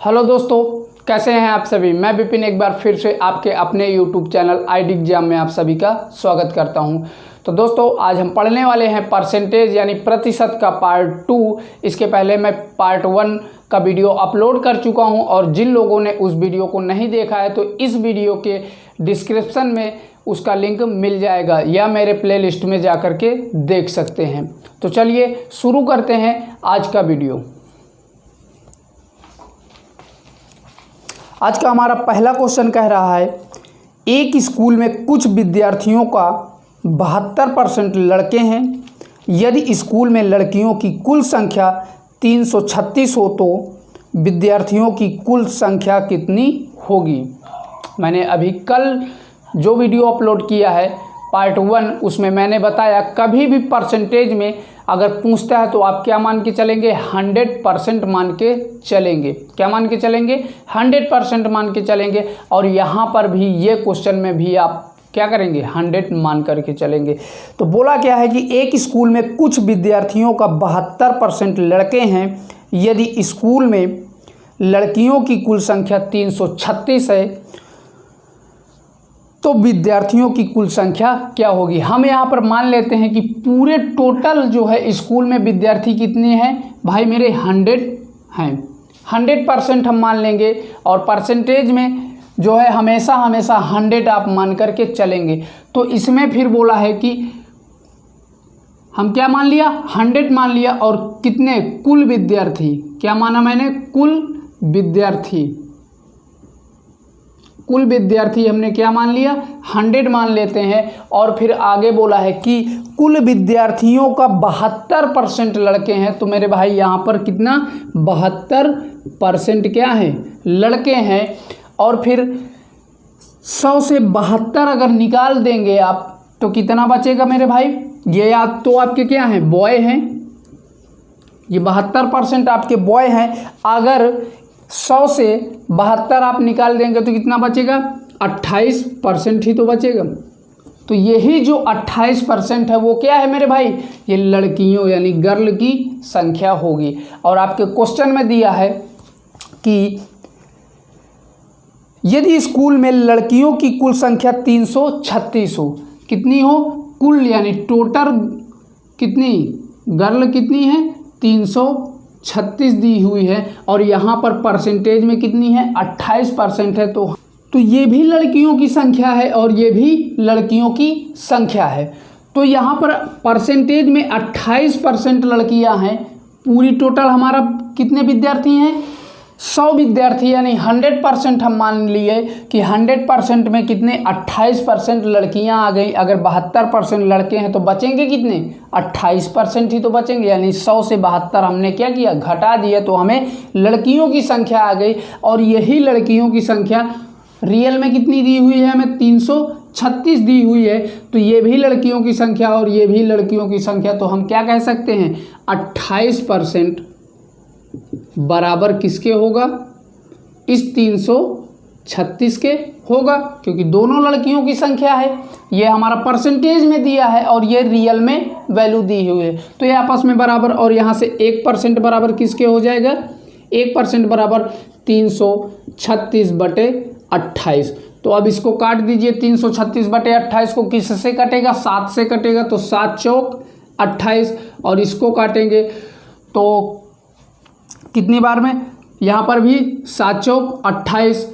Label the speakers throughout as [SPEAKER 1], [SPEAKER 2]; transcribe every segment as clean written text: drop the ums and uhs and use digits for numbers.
[SPEAKER 1] Hello दोस्तों, कैसे हैं आप सभी। मैं विपिन एक बार फिर से आपके अपने यूट्यूब चैनल आईडी एग्जाम में आप सभी का स्वागत करता हूं। तो दोस्तों, आज हम पढ़ने वाले हैं परसेंटेज यानी प्रतिशत का पार्ट 2। इसके पहले मैं पार्ट 1 का वीडियो अपलोड कर चुका हूं और जिन लोगों ने उस वीडियो को नहीं देखा है तो इस वीडियो के डिस्क्रिप्शन में उसका लिंक मिल जाएगा या मेरे प्लेलिस्ट में जा कर के देख सकते हैं। तो चलिए शुरू करते हैं आज का वीडियो। आज का हमारा पहला क्वेश्चन कह रहा है, एक स्कूल में कुछ विद्यार्थियों का 72% लड़के हैं। यदि स्कूल में लड़कियों की कुल संख्या 336 हो तो विद्यार्थियों की कुल संख्या कितनी होगी। मैंने अभी कल जो वीडियो अपलोड किया है पार्ट 1, उसमें मैंने बताया कभी भी परसेंटेज में अगर पूछता है तो आप क्या मान के चलेंगे, 100% मान के चलेंगे। क्या मान के चलेंगे, 100% मान के चलेंगे। और यहाँ पर भी ये क्वेश्चन में भी आप क्या करेंगे, 100 मान करके चलेंगे। तो बोला क्या है कि एक स्कूल में कुछ विद्यार्थियों का 72% लड़के हैं। यदि स्कूल में लड़कियों की कुल संख्या 336 है तो विद्यार्थियों की कुल संख्या क्या होगी। हम यहाँ पर मान लेते हैं कि पूरे टोटल जो है स्कूल में विद्यार्थी कितने हैं भाई मेरे, 100 हैं। 100% हम मान लेंगे और परसेंटेज में जो है हमेशा 100 आप मान करके चलेंगे। तो इसमें फिर बोला है कि हम क्या मान लिया, 100 मान लिया और कितने, कुल विद्यार्थी। क्या माना मैंने, कुल विद्यार्थी। कुल विद्यार्थी हमने क्या मान लिया, 100 मान लेते हैं। और फिर आगे बोला है कि कुल विद्यार्थियों का 72% लड़के हैं। तो मेरे भाई यहाँ पर कितना, 72% क्या है, लड़के हैं। और फिर 100 से 72 अगर निकाल देंगे आप तो कितना बचेगा मेरे भाई, ये या तो आपके क्या हैं, बॉय हैं। ये 72% आपके बॉय हैं। अगर 100 से 72 आप निकाल देंगे तो कितना बचेगा, 28% ही तो बचेगा। तो यही जो 28% है वो क्या है मेरे भाई, ये लड़कियों यानी गर्ल की संख्या होगी। और आपके क्वेश्चन में दिया है कि यदि स्कूल में लड़कियों की कुल संख्या 336 हो, कितनी हो, कुल यानी टोटल कितनी, गर्ल कितनी है, 336 दी हुई है। और यहाँ पर परसेंटेज में कितनी है, 28% है। तो ये भी लड़कियों की संख्या है और ये भी लड़कियों की संख्या है। तो यहाँ पर परसेंटेज में 28% लड़कियाँ हैं। पूरी टोटल हमारा कितने विद्यार्थी हैं, 100 विद्यार्थी यानी 100% हम मान लिए कि 100% में कितने, 28% लड़कियां आ गई। अगर 72% लड़के हैं तो बचेंगे कितने, 28% ही तो बचेंगे। यानी 100 से 72 हमने क्या किया, घटा दिया, तो हमें लड़कियों की संख्या आ गई। और यही लड़कियों की संख्या रियल में कितनी दी हुई है, हमें 336 दी हुई है। तो ये भी लड़कियों की संख्या और ये भी लड़कियों की संख्या। तो हम क्या कह सकते हैं, 28% बराबर किसके होगा, इस 336 के होगा, क्योंकि दोनों लड़कियों की संख्या है। ये हमारा परसेंटेज में दिया है और ये रियल में वैल्यू दी हुई है। तो ये आपस में बराबर, और यहाँ से 1% बराबर किसके हो जाएगा, 1% बराबर 336/28। तो अब इसको काट दीजिए, 336/28 को किससे कटेगा, 7 से कटेगा। तो 7 चौक 28 और इसको काटेंगे तो कितनी बार में, यहाँ पर भी 7 चौक 28।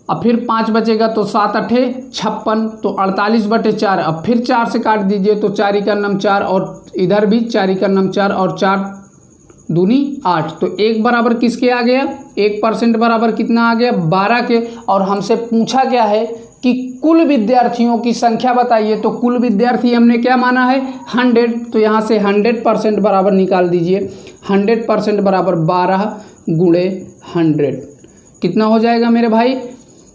[SPEAKER 1] अब फिर 5 बचेगा तो 7 8 56, तो 48/4। अब फिर 4 से काट दीजिए तो 4 का नम 4 और इधर भी 4 का नम 4 और 4 दूनी 8। तो 1 बराबर किसके आ गया, 1% बराबर कितना आ गया, 12 के। और हमसे पूछा क्या है कि कुल विद्यार्थियों की संख्या बताइए। तो कुल विद्यार्थी हमने क्या माना है, 100। तो यहाँ से 100% बराबर निकाल दीजिए। 100% बराबर 12 गुणे 100 कितना हो जाएगा मेरे भाई,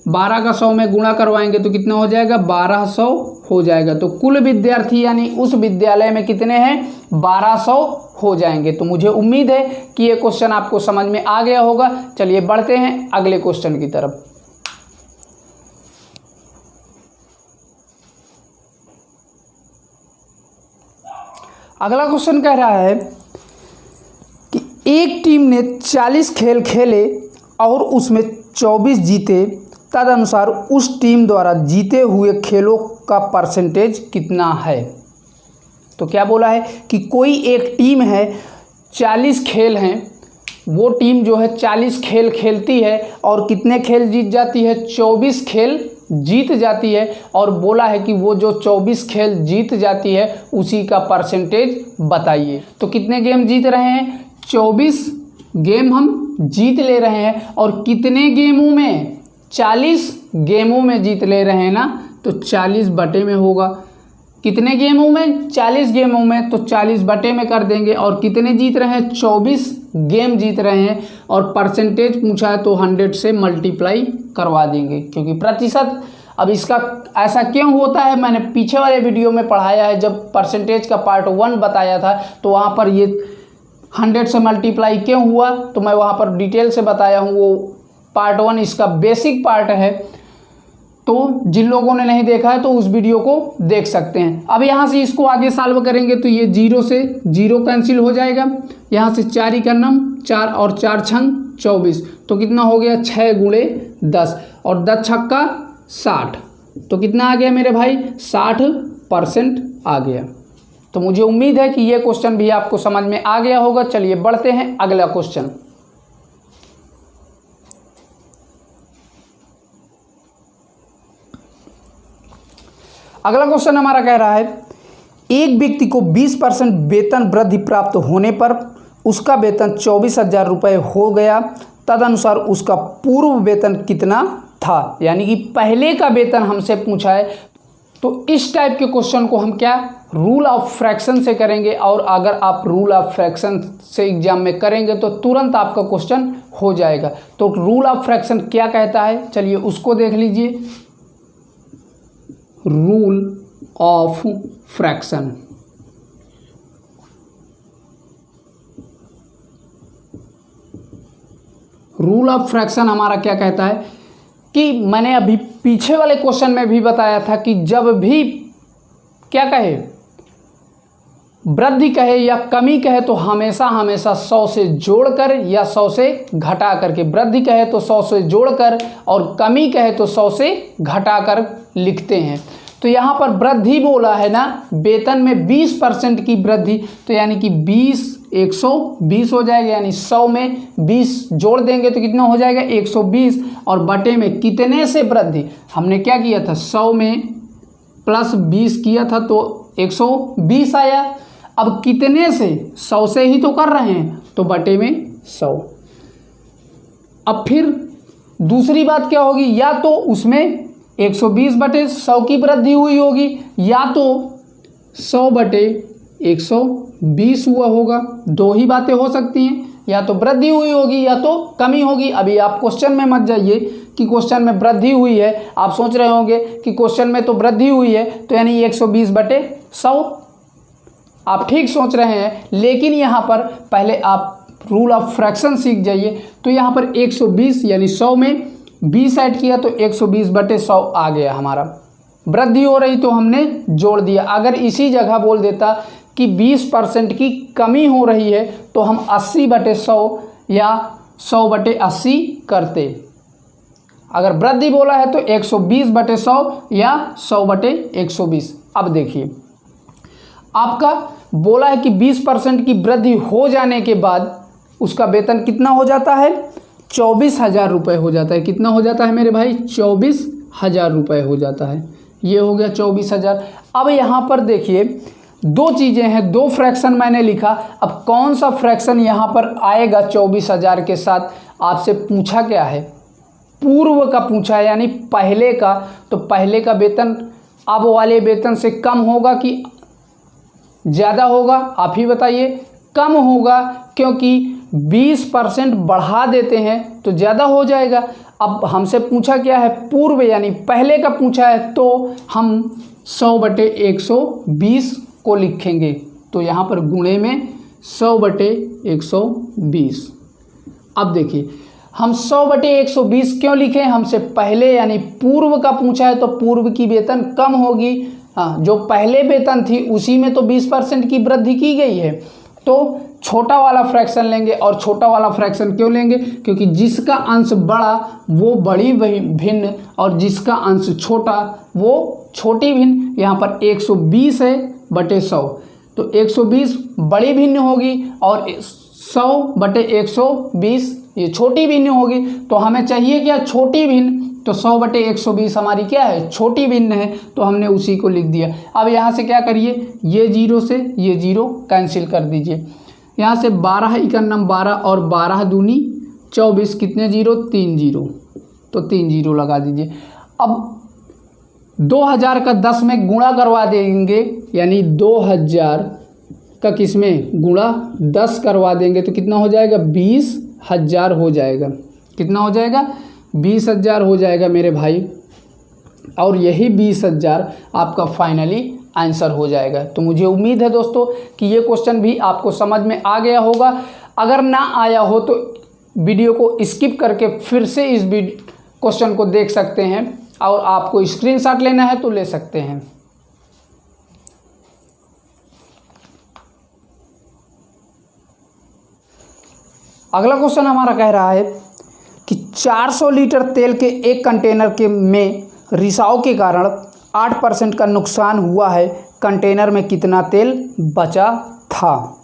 [SPEAKER 1] 12 का 100 में गुणा करवाएंगे तो कितना हो जाएगा, 1200 हो जाएगा। तो कुल विद्यार्थी यानी उस विद्यालय में कितने हैं, 1200 हो जाएंगे। तो मुझे उम्मीद है कि ये क्वेश्चन आपको समझ में आ गया होगा। चलिए बढ़ते हैं अगले क्वेश्चन की तरफ। अगला क्वेश्चन कह रहा है कि एक टीम ने 40 खेल खेले और उसमें 24 जीते, तदनुसार उस टीम द्वारा जीते हुए खेलों का परसेंटेज कितना है। तो क्या बोला है कि कोई एक टीम है, 40 खेल हैं, वो टीम जो है 40 खेल खेलती है और कितने खेल जीत जाती है, 24 खेल जीत जाती है। और बोला है कि वो जो 24 खेल जीत जाती है उसी का परसेंटेज बताइए। तो कितने गेम जीत रहे हैं, 24 गेम हम जीत ले रहे हैं। और कितने गेमों में, 40 गेमों में जीत ले रहे हैं ना, तो 40 बटे में होगा। कितने गेमों में, 40 गेमों में, तो 40 बटे में कर देंगे। और कितने जीत रहे हैं, 24 गेम जीत रहे हैं। और परसेंटेज पूछा है तो 100 से मल्टीप्लाई करवा देंगे, क्योंकि प्रतिशत। अब इसका ऐसा क्यों होता है, मैंने पीछे वाले वीडियो में पढ़ाया है, जब परसेंटेज का पार्ट 1 बताया था तो वहाँ पर ये 100 से मल्टीप्लाई क्यों हुआ तो मैं वहाँ पर डिटेल से बताया हूँ। वो पार्ट 1 इसका बेसिक पार्ट है, तो जिन लोगों ने नहीं देखा है तो उस वीडियो को देख सकते हैं। अब यहाँ से इसको आगे सॉल्व करेंगे तो ये 0 से 0 कैंसिल हो जाएगा। यहाँ से 4 ही करनम 4 और 4 छंग 24, तो कितना हो गया, 6 गुणे 10 और 10 छक्का 60, तो कितना आ गया मेरे भाई, 60% आ गया। तो मुझे उम्मीद है कि ये क्वेश्चन भी आपको समझ में आ गया होगा। चलिए बढ़ते हैं अगला क्वेश्चन। अगला क्वेश्चन हमारा कह रहा है, एक व्यक्ति को 20% वेतन वृद्धि प्राप्त होने पर उसका वेतन 24,000 रुपये हो गया, तदनुसार उसका पूर्व वेतन कितना था। यानी कि पहले का वेतन हमसे पूछा है। तो इस टाइप के क्वेश्चन को हम क्या, रूल ऑफ फ्रैक्शन से करेंगे। और अगर आप रूल ऑफ फ्रैक्शन से एग्जाम में करेंगे तो तुरंत आपका क्वेश्चन हो जाएगा। तो रूल ऑफ फ्रैक्शन क्या कहता है, चलिए उसको देख लीजिए। Rule of fraction, rule of fraction हमारा क्या कहता है कि मैंने अभी पीछे वाले क्वेश्चन में भी बताया था कि जब भी क्या कहे, वृद्धि कहे या कमी कहे तो हमेशा 100 से जोड़कर या 100 से घटा करके, वृद्धि कहे तो 100 से जोड़कर और कमी कहे तो 100 से घटाकर लिखते हैं। तो यहाँ पर वृद्धि बोला है ना, वेतन में 20% की वृद्धि, तो यानी कि 120 हो जाएगा। यानी 100 में 20 जोड़ देंगे तो कितना हो जाएगा, 120। और बटे में कितने से वृद्धि, हमने क्या किया था, 100 में प्लस 20 किया था तो 120 आया। अब कितने से, 100 से ही तो कर रहे हैं, तो बटे में 100। अब फिर दूसरी बात क्या होगी, या तो उसमें 120 बटे 100 की वृद्धि हुई होगी, या तो 100 बटे 120 हुआ होगा। दो ही बातें हो सकती हैं, या तो वृद्धि हुई होगी या तो कमी होगी। अभी आप क्वेश्चन में मत जाइए कि क्वेश्चन में वृद्धि हुई है, आप सोच रहे होंगे कि क्वेश्चन में तो वृद्धि हुई है तो यानी 120 बटे 100, आप ठीक सोच रहे हैं। लेकिन यहाँ पर पहले आप रूल ऑफ फ्रैक्शन सीख जाइए। तो यहाँ पर 120 यानी 100 में 20 ऐड किया तो 120 बटे 100 आ गया हमारा। वृद्धि हो रही तो हमने जोड़ दिया। अगर इसी जगह बोल देता कि 20% की कमी हो रही है तो हम 80 बटे 100 या 100 बटे 80 करते। अगर वृद्धि बोला है तो 120 बटे 100 या 100 बटे 120। अब देखिए, आपका बोला है कि 20% की वृद्धि हो जाने के बाद उसका वेतन कितना हो जाता है, 24,000 रुपये हो जाता है। कितना हो जाता है मेरे भाई, 24,000 रुपये हो जाता है। ये हो गया 24,000। अब यहाँ पर देखिए दो चीज़ें हैं, दो फ्रैक्शन मैंने लिखा। अब कौन सा फ्रैक्शन यहाँ पर आएगा 24,000 के साथ, आपसे पूछा क्या है, पूर्व का पूछा है यानी पहले का। तो पहले का वेतन अब वाले वेतन से कम होगा कि ज़्यादा होगा, आप ही बताइए। कम होगा, क्योंकि 20% बढ़ा देते हैं तो ज़्यादा हो जाएगा। अब हमसे पूछा क्या है, पूर्व यानी पहले का पूछा है, तो हम 100 बटे 120 को लिखेंगे। तो यहाँ पर गुणे में 100 बटे 120। अब देखिए हम 100 बटे 120 क्यों लिखें, हमसे पहले यानी पूर्व का पूछा है तो पूर्व की वेतन कम होगी। हाँ, जो पहले वेतन थी उसी में तो 20% की वृद्धि की गई है। तो छोटा वाला फ्रैक्शन लेंगे। और छोटा वाला फ्रैक्शन क्यों लेंगे? क्योंकि जिसका अंश बड़ा वो बड़ी भिन्न और जिसका अंश छोटा वो छोटी भिन्न। यहाँ पर 120 है बटे 100, तो 120 बड़ी भिन्न होगी और 100 बटे 120 ये छोटी भिन्न होगी। तो हमें चाहिए क्या? छोटी भिन्न। तो 100 बटे 120 हमारी क्या है? छोटी भिन्न है, तो हमने उसी को लिख दिया। अब यहाँ से क्या करिए, ये जीरो से ये जीरो कैंसिल कर दीजिए। यहाँ से 12 इकन्नम 12 और 12 दूनी 24, कितने जीरो? 3 जीरो, तो 3 जीरो लगा दीजिए। अब 2000 का 10 में गुणा करवा देंगे, यानी 2000 का किस में गुणा 10 करवा देंगे तो कितना हो जाएगा? 20,000 हो जाएगा। कितना हो जाएगा? 20,000 हो जाएगा मेरे भाई। और यही 20,000 आपका फाइनली आंसर हो जाएगा। तो मुझे उम्मीद है दोस्तों कि ये क्वेश्चन भी आपको समझ में आ गया होगा। अगर ना आया हो तो वीडियो को स्किप करके फिर से इस क्वेश्चन को देख सकते हैं, और आपको स्क्रीनशॉट लेना है तो ले सकते हैं। अगला क्वेश्चन हमारा कह रहा है कि 400 लीटर तेल के एक कंटेनर के में रिसाव के कारण 8% का नुकसान हुआ है, कंटेनर में कितना तेल बचा था?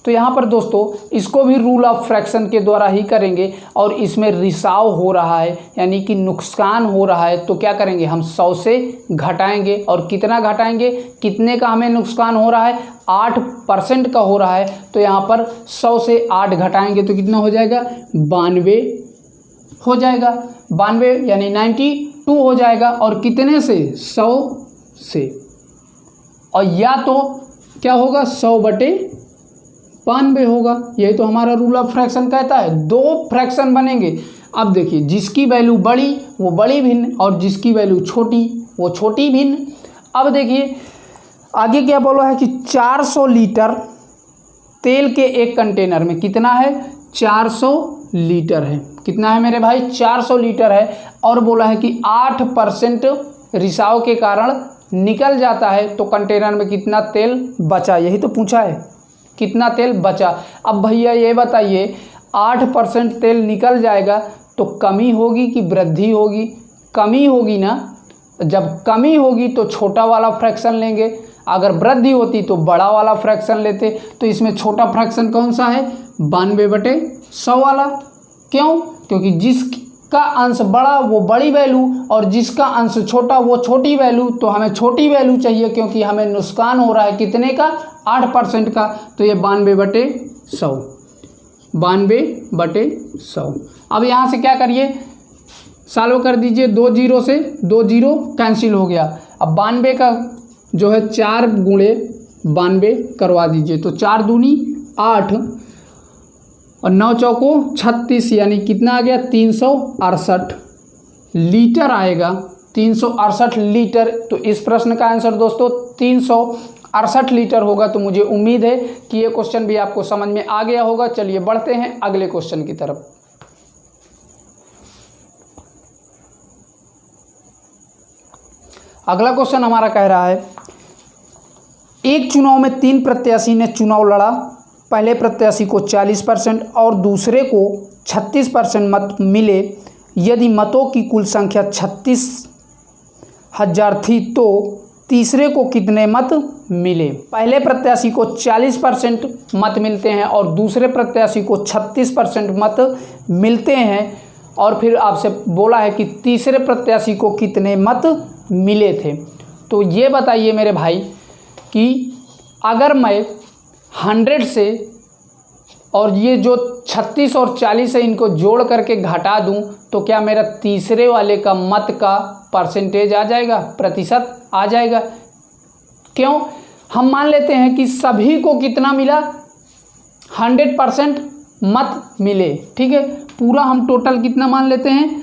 [SPEAKER 1] तो यहाँ पर दोस्तों इसको भी रूल ऑफ फ्रैक्शन के द्वारा ही करेंगे, और इसमें रिसाव हो रहा है यानी कि नुकसान हो रहा है, तो क्या करेंगे हम 100 से घटाएंगे। और कितना घटाएंगे? कितने का हमें नुकसान हो रहा है? 8% का हो रहा है। तो यहाँ पर 100 से 8 घटाएंगे तो कितना हो जाएगा? 92 हो जाएगा। 92 यानी 92 हो जाएगा। और कितने से? 100 से। और या तो क्या होगा? 100 बटे 92 होगा। यही तो हमारा रूल ऑफ फ्रैक्शन कहता है। दो फ्रैक्शन बनेंगे। अब देखिए, जिसकी वैल्यू बड़ी वो बड़ी भिन्न और जिसकी वैल्यू छोटी वो छोटी भिन्न। अब देखिए आगे क्या बोला है कि 400 लीटर तेल के एक कंटेनर में कितना है? 400 लीटर है। कितना है मेरे भाई? 400 लीटर है। और बोला है कि 8% रिसाव के कारण निकल जाता है, तो कंटेनर में कितना तेल बचा? यही तो पूछा है, कितना तेल बचा। अब भैया ये बताइए, 8% तेल निकल जाएगा तो कमी होगी कि वृद्धि होगी? कमी होगी ना। जब कमी होगी तो छोटा वाला फ्रैक्शन लेंगे, अगर वृद्धि होती तो बड़ा वाला फ्रैक्शन लेते। तो इसमें छोटा फ्रैक्शन कौन सा है? 92 बटे 100 वाला। क्यों? क्योंकि जिसका अंश बड़ा वो बड़ी वैल्यू और जिसका अंश छोटा वो छोटी वैल्यू। तो हमें छोटी वैल्यू चाहिए क्योंकि हमें नुकसान हो रहा है कितने का? 8% का। तो ये 92 बटे 100, 92 बटे 100। अब यहाँ से क्या करिए, सॉल्व कर दीजिए। 2 जीरो से 2 जीरो कैंसिल हो गया। अब 92 का जो है 4 गुणे 92 करवा दीजिए। तो 4 दूनी 8 और 9 चौको 36, यानी कितना आ गया? 368 लीटर आएगा। 368 लीटर। तो इस प्रश्न का आंसर दोस्तों 368 लीटर होगा। तो मुझे उम्मीद है कि ये क्वेश्चन भी आपको समझ में आ गया होगा। चलिए बढ़ते हैं अगले क्वेश्चन की तरफ। अगला क्वेश्चन हमारा कह रहा है, एक चुनाव में 3 प्रत्याशी ने चुनाव लड़ा। पहले प्रत्याशी को 40% और दूसरे को 36% मत मिले। यदि मतों की कुल संख्या 36,000 थी तो तीसरे को कितने मत मिले? पहले प्रत्याशी को 40% मत मिलते हैं और दूसरे प्रत्याशी को 36% मत मिलते हैं। और फिर आपसे बोला है कि तीसरे प्रत्याशी को कितने मत मिले थे। तो ये बताइए मेरे भाई कि अगर मैं 100 से और ये जो 36 और 40 है इनको जोड़ करके घटा दूं तो क्या मेरा तीसरे वाले का मत का परसेंटेज आ जाएगा? प्रतिशत आ जाएगा। क्यों? हम मान लेते हैं कि सभी को कितना मिला? 100% मत मिले। ठीक है, पूरा हम टोटल कितना मान लेते हैं?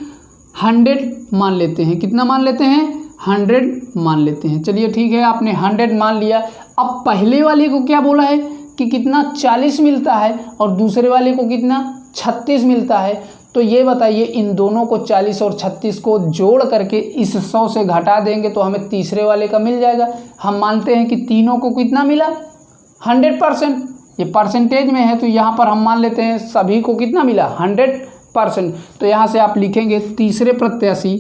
[SPEAKER 1] 100 मान लेते हैं। कितना मान लेते हैं? 100 मान लेते हैं। चलिए ठीक है, आपने 100 मान लिया। अब पहले वाले को क्या बोला है कि कितना 40 मिलता है और दूसरे वाले को कितना 36 मिलता है। तो ये बताइए, इन दोनों को 40 और 36 को जोड़ करके इस 100 से घटा देंगे तो हमें तीसरे वाले का मिल जाएगा। हम मानते हैं कि तीनों को कितना मिला? 100%। ये परसेंटेज में है तो यहाँ पर हम मान लेते हैं सभी को कितना मिला 100%। तो यहाँ से आप लिखेंगे तीसरे प्रत्याशी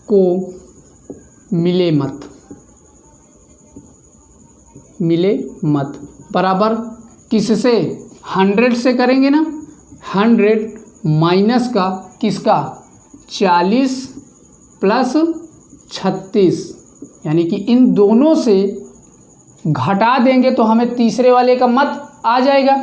[SPEAKER 1] को मिले मत बराबर किससे 100 से करेंगे ना, 100 माइनस का किसका 40 प्लस 36, यानी कि इन दोनों से घटा देंगे तो हमें तीसरे वाले का मत आ जाएगा।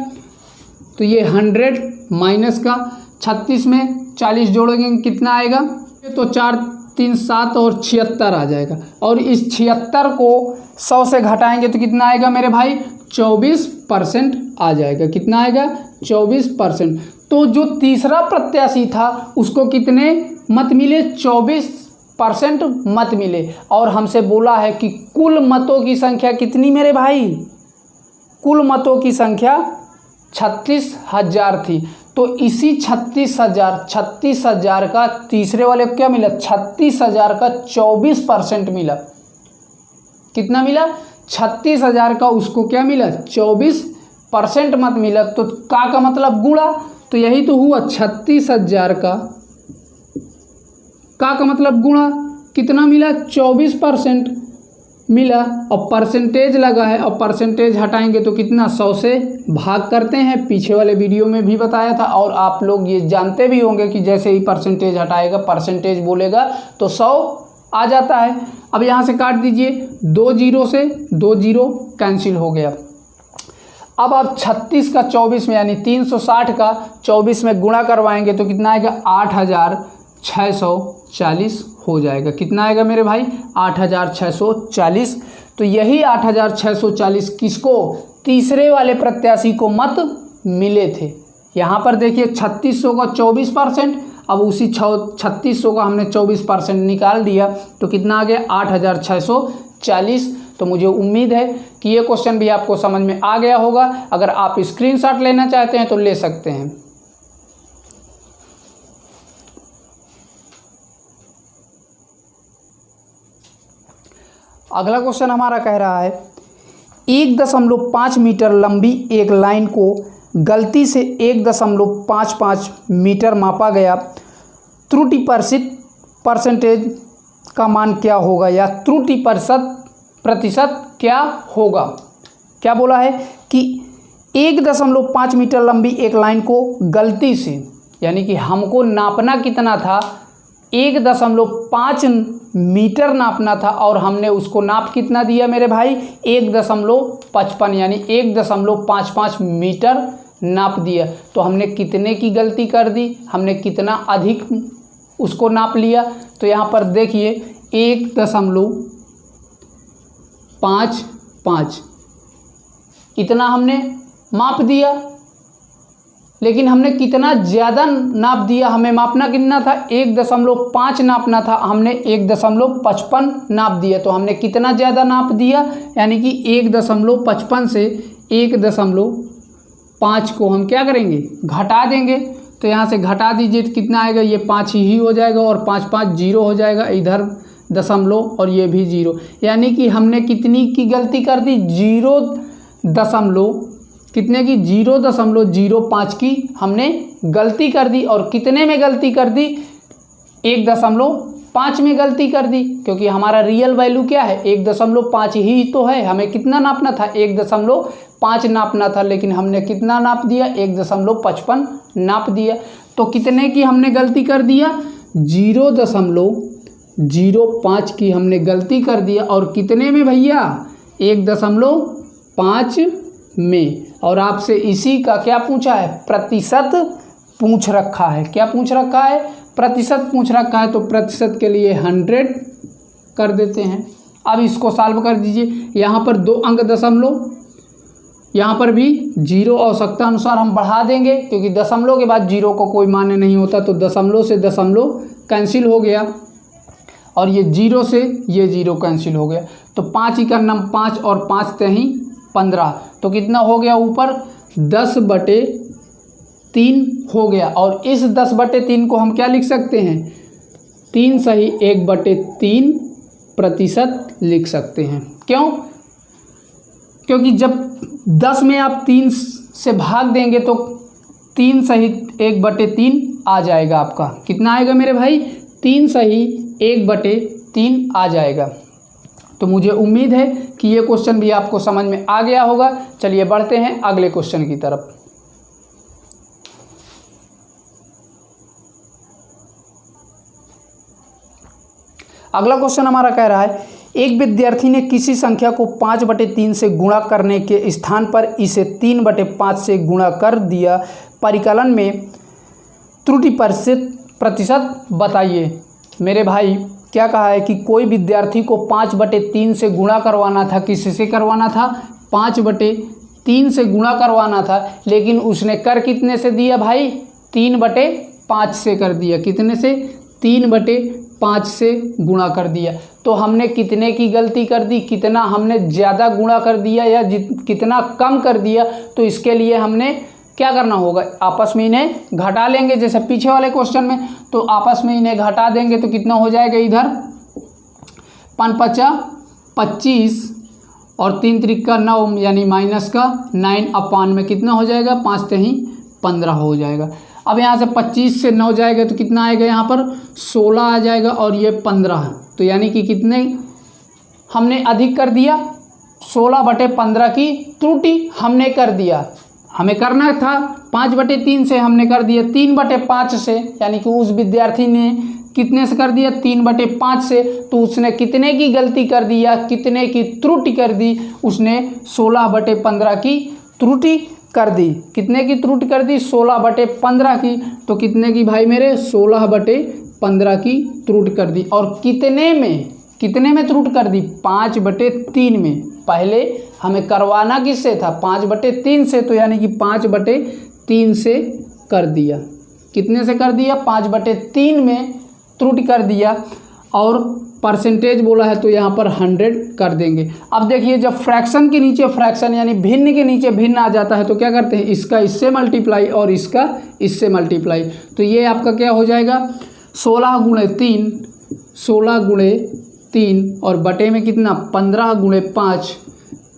[SPEAKER 1] तो ये 100 माइनस का 36 में 40 जोड़ेंगे कितना आएगा, तो 4 3 7 और 76 आ जाएगा। और इस 76 को 100 से घटाएंगे तो कितना आएगा मेरे भाई 24% आ जाएगा। कितना आएगा 24%। तो जो तीसरा प्रत्याशी था उसको कितने मत मिले 24% मत मिले। और हमसे बोला है कि कुल मतों की संख्या कितनी मेरे भाई, कुल मतों की संख्या 36,000 थी। तो इसी 36,000 का तीसरे वाले को क्या मिला 36,000 का 24% मिला। कितना मिला 36,000 का उसको क्या मिला 24% मत मिला। तो का मतलब गुणा, तो यही तो हुआ 36,000 का मतलब गुणा कितना मिला 24% मिला। और परसेंटेज लगा है और परसेंटेज हटाएंगे तो कितना 100 से भाग करते हैं, पीछे वाले वीडियो में भी बताया था। और आप लोग ये जानते भी होंगे कि जैसे ही परसेंटेज हटाएगा परसेंटेज बोलेगा तो 100 आ जाता है। अब यहाँ से काट दीजिए 2 जीरो से 2 जीरो कैंसिल हो गया। अब आप 36 का 24 में यानी 360 का 24 में गुणा करवाएंगे तो कितना आएगा 8,640 हो जाएगा। कितना आएगा मेरे भाई 8,640। तो यही 8,640 किसको तीसरे वाले प्रत्याशी को मत मिले थे। यहाँ पर देखिए 3600 का 24%, अब उसी 3600 का हमने 24% निकाल दिया तो कितना आ गया 8,640। तो मुझे उम्मीद है कि ये क्वेश्चन भी आपको समझ में आ गया होगा। अगर आप स्क्रीनशॉट लेना चाहते हैं तो ले सकते हैं। अगला क्वेश्चन हमारा कह रहा है 1.5 मीटर लंबी एक लाइन को गलती से 1.55 मीटर मापा गया, त्रुटि परसेंटेज का मान क्या होगा या त्रुटि प्रतिशत क्या होगा। क्या बोला है कि 1.5 मीटर लंबी एक लाइन को गलती से, यानी कि हमको नापना कितना था 1.5 मीटर नापना था और हमने उसको नाप कितना दिया मेरे भाई 1.55 यानी 1.55 मीटर नाप दिया। तो हमने कितने की गलती कर दी, हमने कितना अधिक उसको नाप लिया। तो यहाँ पर देखिए 1.55 इतना हमने माप दिया, लेकिन हमने कितना ज़्यादा नाप दिया। हमें मापना कितना था 1.5 नापना था, हमने 1.55 नाप दिया। तो हमने कितना ज़्यादा नाप दिया, यानी कि 1.55 से 1.5 को हम क्या करेंगे घटा देंगे। तो यहाँ से घटा दीजिए तो कितना आएगा, ये 5 ही हो जाएगा और 5 5 जीरो हो जाएगा, इधर दशमलव और ये भी जीरो। यानी कि हमने कितनी की गलती कर दी 0.05 की हमने गलती कर दी। और कितने में गलती कर दी 1.5 में गलती कर दी, क्योंकि हमारा रियल वैल्यू क्या है 1.5 ही तो है। हमें कितना नापना था 1.5 नापना था, लेकिन हमने कितना नाप दिया 1.55 नाप दिया। तो कितने की हमने गलती कर दिया 0.05 की हमने गलती कर दिया। और कितने में भैया 1.5 में। और आपसे इसी का क्या पूछा है प्रतिशत पूछ रखा है। क्या पूछ रखा है प्रतिशत पूछ रखा है। तो प्रतिशत के लिए 100 कर देते हैं। अब इसको सॉल्व कर दीजिए। यहाँ पर 2 अंक दशमलव, यहाँ पर भी 0 आवश्यकता अनुसार हम बढ़ा देंगे, क्योंकि दशमलव के बाद 0 को कोई मान्य नहीं होता। तो दशमलव से दशमलव कैंसिल हो गया और ये 0 से ये 0 कैंसिल हो गया। तो 5 इका नम 5 और 5 तेही 15। तो कितना हो गया ऊपर 10/3 3 हो गया। और इस 10/3 को हम क्या लिख सकते हैं, 3 सही 1/3% लिख सकते हैं। क्यों? क्योंकि जब 10 में आप 3 से भाग देंगे तो 3 सही 1/3 आ जाएगा आपका। कितना आएगा मेरे भाई, 3 सही 1/3 आ जाएगा। तो मुझे उम्मीद है कि ये क्वेश्चन भी आपको समझ में आ गया होगा। चलिए बढ़ते हैं अगले क्वेश्चन की तरफ। अगला क्वेश्चन हमारा कह रहा है, एक विद्यार्थी ने किसी संख्या को 5/3 से गुणा करने के स्थान पर इसे 3/5 से गुणा कर दिया। परिकलन में त्रुटि प्रतिशत बताइए। मेरे भाई क्या कहा है कि कोई विद्यार्थी को 5/3 से गुणा करवाना था। किसी से करवाना था, 5/3 से गुणा करवाना था, लेकिन उसने कर कितने से दिया भाई, 3/5 से कर दिया। कितने से, 3/5 से गुणा कर दिया। तो हमने कितने की गलती कर दी, कितना हमने ज़्यादा गुणा कर दिया या कितना कम कर दिया। तो इसके लिए हमने क्या करना होगा, आपस में इन्हें घटा लेंगे। जैसे पीछे वाले क्वेश्चन में तो आपस में इन्हें घटा देंगे तो कितना हो जाएगा, इधर 5×5 = 25 और 3 त्रिका 9 यानी माइनस का 9 में कितना हो जाएगा, 5 3 15 हो जाएगा। अब यहाँ से 25 से 9 जाएगा तो कितना आएगा, यहाँ पर 16 आ जाएगा और ये 15। तो यानी कि कितने हमने अधिक कर दिया, 16/15 की त्रुटि हमने कर दिया। हमें करना था 5/3 से, हमने कर दिया 3/5 से, यानी कि उस विद्यार्थी ने कितने से कर दिया, 3/5 से। तो उसने कितने की गलती कर दिया, कितने की त्रुटि कर दी, उसने 16/15 की त्रुटि कर दी। कितने की त्रुटि कर दी, 16/15 की। तो कितने की भाई मेरे, 16/15 की त्रुटि कर दी। और कितने में त्रुटि कर दी, 5/3 में। पहले हमें करवाना किससे था, 5/3 से। तो यानी कि 5/3 से कर दिया। कितने से कर दिया, 5/3 में त्रुटि कर दिया। और परसेंटेज बोला है तो यहाँ पर 100 कर देंगे। अब देखिए, जब फ्रैक्शन के नीचे फ्रैक्शन यानी भिन्न के नीचे भिन्न आ जाता है तो क्या करते हैं, इसका इससे मल्टीप्लाई और इसका इससे मल्टीप्लाई। तो ये आपका क्या हो जाएगा, 16×3, 16×3 और बटे में कितना, 15×5,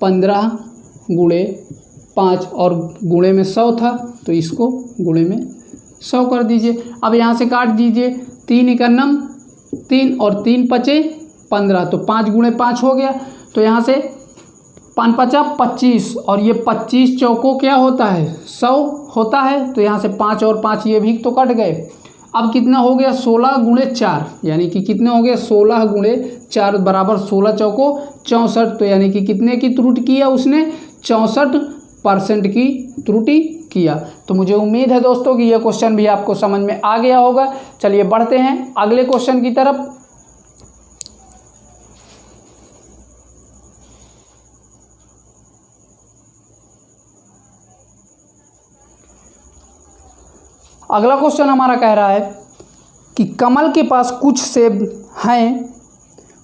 [SPEAKER 1] 15×5 और गुणे में 100 था तो इसको गुणे में 100 कर दीजिए। अब यहाँ से काट दीजिए, 3 × 9 3 और 3 × 5 = 15। तो 5×5 हो गया। तो यहाँ से 5×5 = 25 और ये 25 चौकों क्या होता है, 100 होता है। तो यहाँ से 5 और 5 ये भी तो कट गए। अब कितना हो गया, 16×4 यानी कि कितने हो गए, 16×4 बराबर 16 चौकों 64। तो यानी कि कितने की त्रुटि किया उसने, 64% की त्रुटि किया। तो मुझे उम्मीद है दोस्तों कि यह क्वेश्चन भी आपको समझ में आ गया होगा। चलिए बढ़ते हैं अगले क्वेश्चन की तरफ। अगला क्वेश्चन हमारा कह रहा है कि कमल के पास कुछ सेब हैं,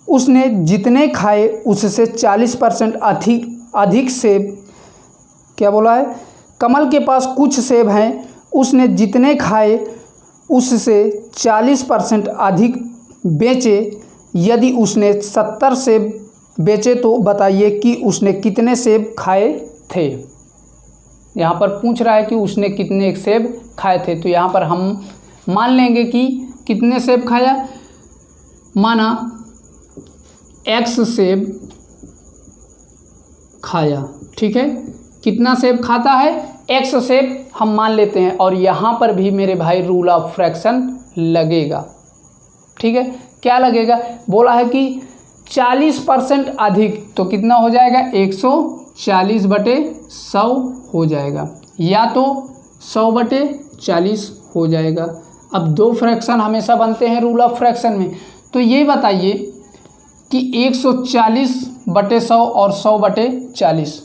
[SPEAKER 1] उसने जितने खाए उससे 40% अधिक सेब, क्या बोला है, कमल के पास कुछ सेब हैं, उसने जितने खाए उससे 40% अधिक बेचे। यदि उसने 70 सेब बेचे तो बताइए कि उसने कितने सेब खाए थे। यहाँ पर पूछ रहा है कि उसने कितने सेब खाए थे। तो यहाँ पर हम मान लेंगे कि कितने सेब खाया, माना x सेब खाया, ठीक है। कितना सेब खाता है, x सेब हम मान लेते हैं। और यहाँ पर भी मेरे भाई रूल ऑफ फ्रैक्शन लगेगा, ठीक है। क्या लगेगा, बोला है कि 40% अधिक, तो कितना हो जाएगा, 140/100 हो जाएगा, या तो 100/40 हो जाएगा। अब दो फ्रैक्शन हमेशा बनते हैं रूल ऑफ फ्रैक्शन में। तो ये बताइए कि 140/100 और 100/40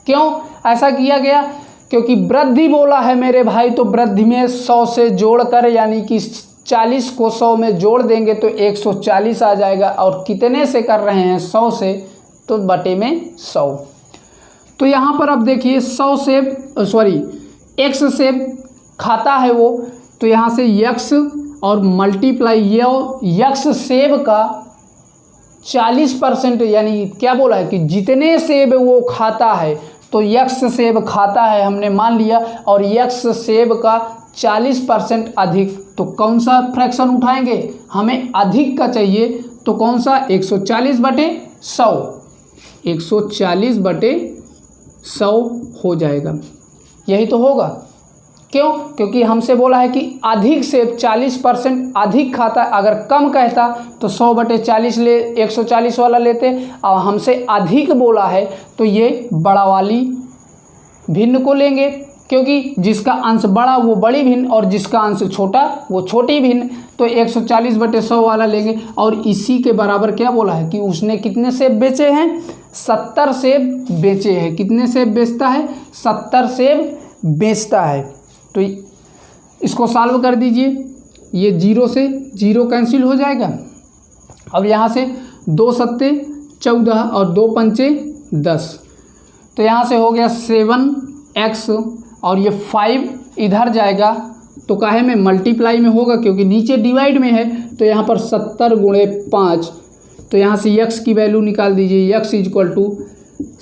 [SPEAKER 1] क्यों ऐसा किया गया, क्योंकि वृद्धि बोला है मेरे भाई। तो वृद्धि में 100 से जोड़कर यानी कि 40 को 100 में जोड़ देंगे तो 140 आ जाएगा। और कितने से कर रहे हैं, 100 से, तो बटे में 100। तो यहाँ पर अब देखिए 100 सेब x सेब खाता है वो, तो यहाँ से यक्स और मल्टीप्लाई यक्स सेब का 40%, यानी क्या बोला है कि जितने सेब वो खाता है, तो यक्स सेब खाता है हमने मान लिया, और यक्स सेब का 40% अधिक, तो कौन सा फ्रैक्शन उठाएंगे, हमें अधिक का चाहिए, तो कौन सा 140/100, 140/100 हो जाएगा, यही तो होगा। क्यों? क्योंकि हमसे बोला है कि अधिक सेब 40% अधिक खाता है, अगर कम कहता तो 100/40 ले 140 वाला लेते, और हमसे अधिक बोला है तो ये बड़ा वाली भिन्न को लेंगे, क्योंकि जिसका अंश बड़ा वो बड़ी भिन्न और जिसका अंश छोटा वो छोटी भिन्न, तो 140/100 वाला लेंगे। और इसी के बराबर क्या बोला है कि उसने कितने सेब बेचे हैं, 70 सेब बेचे हैं। कितने सेब बेचता है, 70 सेब बेचता है। तो इसको सॉल्व कर दीजिए, ये 0 से 0 कैंसिल हो जाएगा। अब यहाँ से 2 सत्ते 14 और 2 पंचे 10, तो यहाँ से हो गया 7x, और ये 5 इधर जाएगा तो काहे में मल्टीप्लाई में होगा, क्योंकि नीचे डिवाइड में है, तो यहाँ पर 70 × 5, तो यहाँ से x की वैल्यू निकाल दीजिए, x =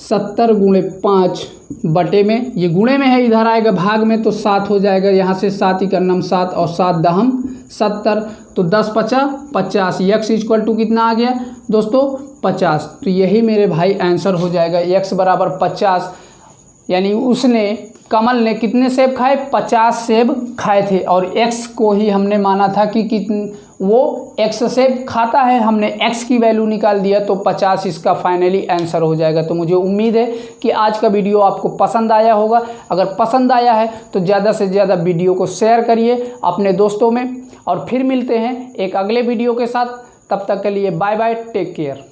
[SPEAKER 1] 70 × 5 बटे में, ये गुणे में है, इधर आएगा भाग में, तो 7 हो जाएगा। यहाँ से 7 × 9 7 और 7 × 10 70, तो 10 × 5 = 50। x = कितना आ गया दोस्तों, 50। तो यही मेरे भाई आंसर हो जाएगा, x = 50, यानी उसने, कमल ने कितने सेब खाए, 50 सेब खाए थे, और x को ही हमने माना था कि वो x सेब खाता है, हमने x की वैल्यू निकाल दिया, तो 50 इसका फाइनली आंसर हो जाएगा। तो मुझे उम्मीद है कि आज का वीडियो आपको पसंद आया होगा। अगर पसंद आया है तो ज़्यादा से ज़्यादा वीडियो को शेयर करिए अपने दोस्तों में, और फिर मिलते हैं एक अगले वीडियो के साथ। तब तक के लिए बाय बाय, टेक केयर।